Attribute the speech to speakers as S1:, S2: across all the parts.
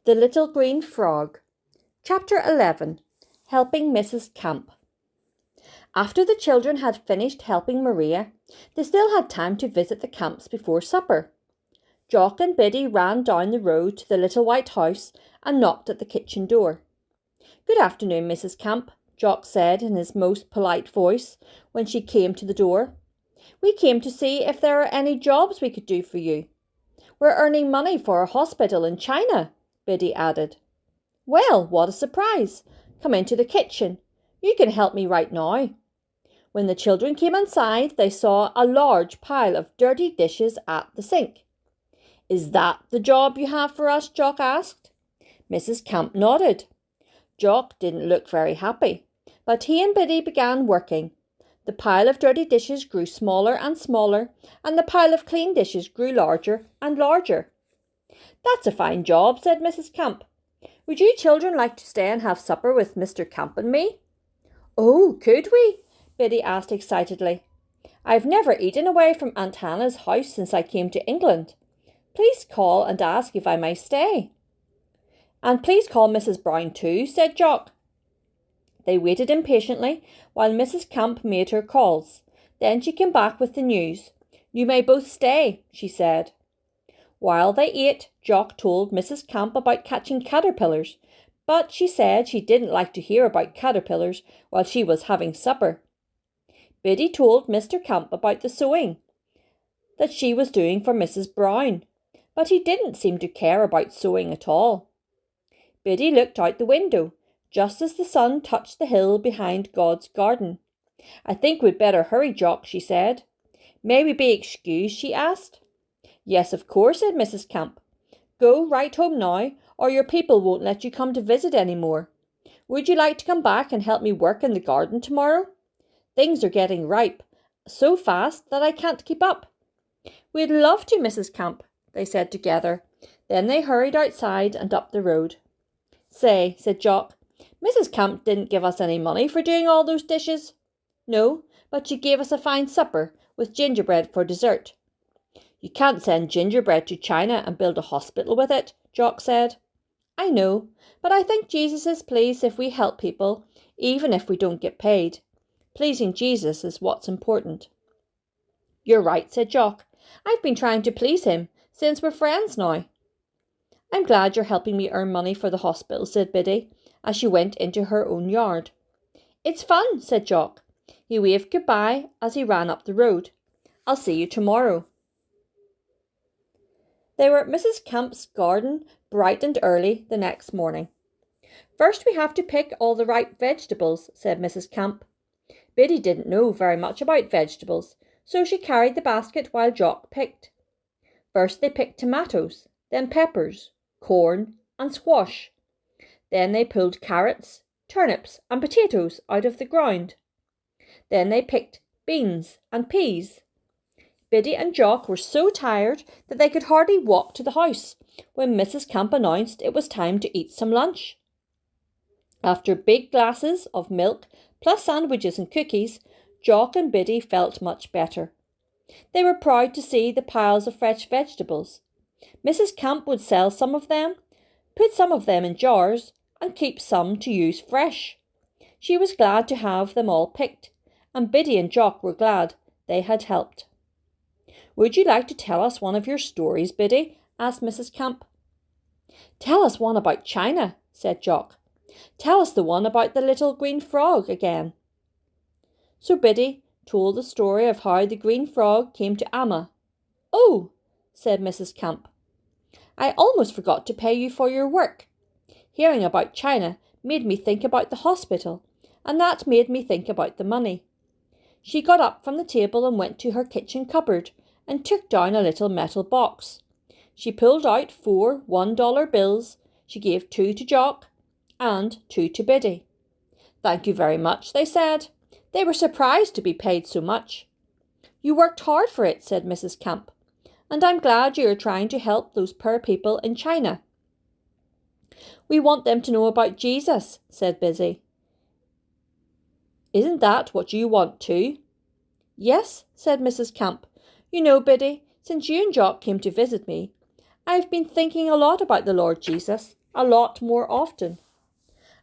S1: The Little Green Frog. Chapter 11. Helping Mrs. Camp. After the children had finished helping Maria, they still had time to visit the camps before supper. Jock and Biddy ran down the road to the little white house and knocked at the kitchen door. "Good afternoon, Mrs. Camp," Jock said in his most polite voice when she came to the door. "We came to see if there are any jobs we could do for you. We're earning money for a hospital in China," Biddy added. "Well, what a surprise! Come into the kitchen. You can help me right now." When the children came inside, they saw a large pile of dirty dishes at the sink. "Is that the job you have for us?" Jock asked. Mrs. Camp nodded. Jock didn't look very happy, but he and Biddy began working. The pile of dirty dishes grew smaller and smaller, and the pile of clean dishes grew larger and larger. "That's a fine job," said Mrs. Camp. "Would you children like to stay and have supper with Mr. Camp and me?" "Oh, could we?" Biddy asked excitedly. "I've never eaten away from Aunt Hannah's house since I came to England. Please call and ask if I may stay." "And please call Mrs. Brown too," said Jock. They waited impatiently while Mrs. Camp made her calls. Then she came back with the news. "You may both stay," she said. While they ate, Jock told Mrs. Camp about catching caterpillars, but she said she didn't like to hear about caterpillars while she was having supper. Biddy told Mr. Camp about the sewing that she was doing for Mrs. Brown, but he didn't seem to care about sewing at all. Biddy looked out the window, just as the sun touched the hill behind God's garden. "I think we'd better hurry, Jock," she said. "May we be excused?" she asked. "Yes, of course," said Mrs. Camp. "Go right home now, or your people won't let you come to visit any more. Would you like to come back and help me work in the garden tomorrow? Things are getting ripe so fast that I can't keep up." "We'd love to, Mrs. Camp," they said together. Then they hurried outside and up the road. "Say," said Jock, "Mrs. Camp didn't give us any money for doing all those dishes." "No, but she gave us a fine supper with gingerbread for dessert." "You can't send gingerbread to China and build a hospital with it," Jock said. "I know, but I think Jesus is pleased if we help people, even if we don't get paid. Pleasing Jesus is what's important." "You're right," said Jock. "I've been trying to please him since we're friends now." "I'm glad you're helping me earn money for the hospital," said Biddy, as she went into her own yard. "It's fun," said Jock. He waved goodbye as he ran up the road. "I'll see you tomorrow." They were at Mrs. Camp's garden bright and early the next morning. "First we have to pick all the ripe vegetables," said Mrs. Camp. Biddy didn't know very much about vegetables, so she carried the basket while Jock picked. First they picked tomatoes, then peppers, corn and squash. Then they pulled carrots, turnips and potatoes out of the ground. Then they picked beans and peas. Biddy and Jock were so tired that they could hardly walk to the house when Mrs. Camp announced it was time to eat some lunch. After big glasses of milk plus sandwiches and cookies, Jock and Biddy felt much better. They were proud to see the piles of fresh vegetables. Mrs. Camp would sell some of them, put some of them in jars, and keep some to use fresh. She was glad to have them all picked, and Biddy and Jock were glad they had helped. "Would you like to tell us one of your stories, Biddy?" asked Mrs. Camp. "Tell us one about China," said Jock. "Tell us the one about the little green frog again." So Biddy told the story of how the green frog came to Amma. "Oh," said Mrs. Camp, "I almost forgot to pay you for your work. Hearing about China made me think about the hospital, and that made me think about the money." She got up from the table and went to her kitchen cupboard and took down a little metal box. She pulled out 4 $1 bills. She gave 2 to Jock and 2 to Biddy. "Thank you very much," they said. They were surprised to be paid so much. "You worked hard for it," said Mrs. Camp, "and I'm glad you are trying to help those poor people in China." "We want them to know about Jesus," said Biddy. "Isn't that what you want too?" "Yes," said Mrs. Camp. "You know, Biddy, since you and Jock came to visit me, I've been thinking a lot about the Lord Jesus a lot more often.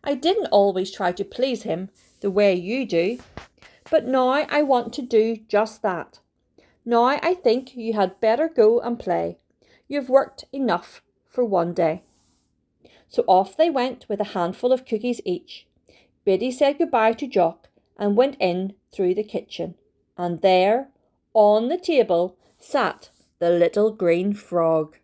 S1: I didn't always try to please him the way you do, but now I want to do just that. Now I think you had better go and play. You've worked enough for one day." So off they went with a handful of cookies each. Biddy said goodbye to Jock and went in through the kitchen. And there, on the table, sat the little green frog.